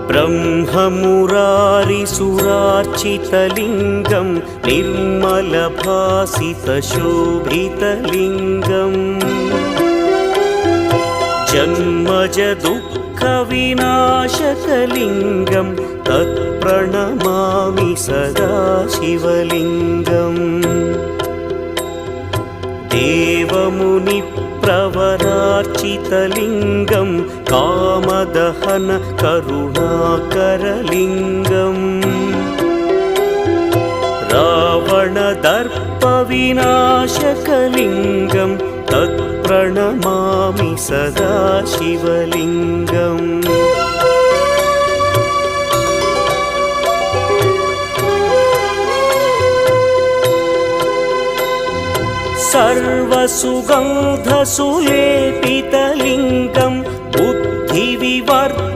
ब्रह्ममुरारिसुरार्चितलिङ्गं निर्मलभासितशोभितलिङ्गम् जन्मजदुःखविनाशकलिङ्गं तत्प्रणमामि सदा शिवलिङ्गम् देवमुनिप्रवरार्चितलिङ्गं कामदहन करुणाकरलिङ्गम् रावणदर्पविनाशकलिङ्गं तत्प्रणमामि सदा शिवलिङ्गम् सर्वसुगन्धसुलेपितलिङ्गं बुद्धिविवर्धकलिङ्गम्